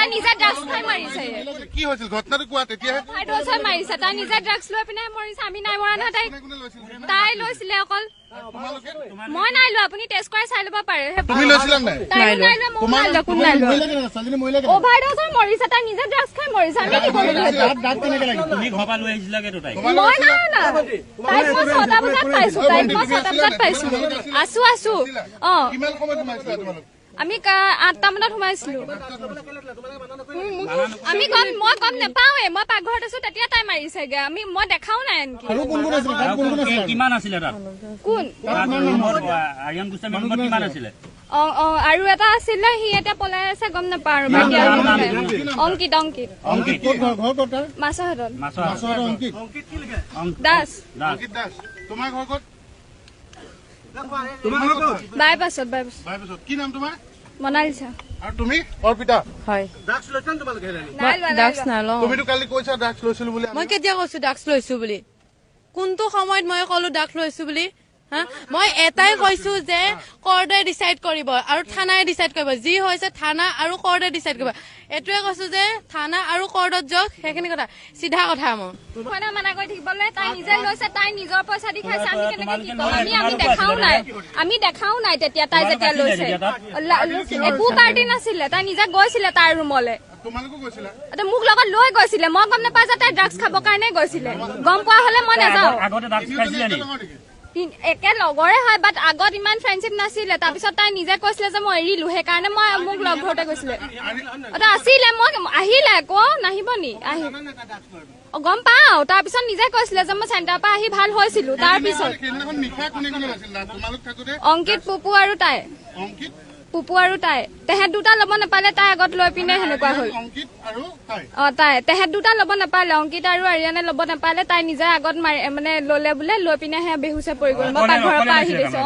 তাই নিজে ড্ৰাগছ খাই মাৰিছে কি হৈছিল ঘটনাটো কোৱা তেতিয়া ভাইডছে মাৰিছে তাই নিজে ড্ৰাগছ লৈ পিনে মৰিছে আমি নাই মৰা নহয় তাই লৈছিলে অকল মই নাই লোৱা আপুনি টেষ্ট কৰাই চাই ল'ব পাৰে তুমি লৈছিলা নাই তাই নাই লোৱা মই নাই লোৱা কোন নাই লোৱা অভাৰড'জৰ মৰিছে তাই নিজে ড্ৰাগছ খাই মৰিছে আমি কি কৰিম তুমি ঘৰ পৰা লৈ আহিছিলা কে তাই মই নাই না তাই মই 6টা বজাত পাইছো তাই মই 6টা বজাত পাইছো আছো কিমান সময় সোমাইছিলা তোমালোক আমি 8টা মানত সোমাইছিলো আমি মই গম নাপাওৱে মই পাকঘৰত আছো তেতিয়া তাই মাৰিছেগে মই দেখাও নাই আনকি কিমান আছিলে তাত কোন আৰিয়ান গোস্বামী ৰুমত কিমান আছিলে আৰু এটা আছিলে সি এতিয়া পলাই আছে গম নাপাওঁ অংকিত মাছৰ দাস তোমাৰ ঘৰ ক'ত বাইপাছত কি নাম তোমাৰ মনালিছা আৰু তুমি অৰ্পিতা হয় ড্ৰাগছ লৈছা তোমালোকে ড্ৰাগছ নালো তুমিতো কালি কৈছা ড্ৰাগছ লৈছিলো বুলি মই কেতিয়া কৈছো ড্ৰাগছ লৈছো বুলি কোনটো সময়ত মই কলো ড্ৰাগছ লৈছো বুলি মই এটাই কৈছো যে কৰ্টে ডিসাইড কৰিব আৰু থানাই ডিসাইড কৰিব যি হৈছে থানা আৰু কৰ্টে ডিসাইড কৰিব এটোৱে কৈছো যে থানা আৰু কৰ্টত যাওক সেইখিনি কথা সিধা কথা মই মানা কৰি থাকিবলৈ তাই নিজে লৈছে তাই নিজৰ পইচা দি খাইছে আমি কেনেকে কি কম আমি দেখাও নাই তেতিয়া তাই যেতিয়া লৈছে একো পাৰ্টি নাছিলে তাই নিজে গৈছিলে তাৰ ৰুমলৈ মোক লগত লৈ গৈছিলে মই গম নাপাওঁ যে তাই ড্ৰাগছ খাবৰ কাৰণে গৈছিলে গম পোৱা হলে মই নাযাওঁ একে লগৰে হয় বাট আগত ইমান ফ্ৰেণ্ডশ্বিপ নাছিলে তাৰপিছত তাই নিজে কৈছিলে যে মই এৰিলো সেইকাৰণে মই মোক লগ ধৰোতে গৈছিলে আছিলে মই আহিলে আকৌ নাহিব নি গম পাওঁ তাৰপিছত নিজে কৈছিলে যে মই চেণ্টাৰৰ পৰা আহি ভাল হৈছিলো তাৰপিছত অংকিত পুপু আৰু তাই তেহেঁত দুটা ল'ব নাপালে তাই আগত লৈ পিনে সেনেকুৱা হল তাই তেহেঁত দুটা ল'ব নাপালে অংকিত আৰু আৰিয়ানে ল'ব নাপালে তাই নিজে আগত মানে ললে বোলে লৈ পিনে বেহুচে পৰি গল মই পাকঘৰৰ পৰা আহি গৈছো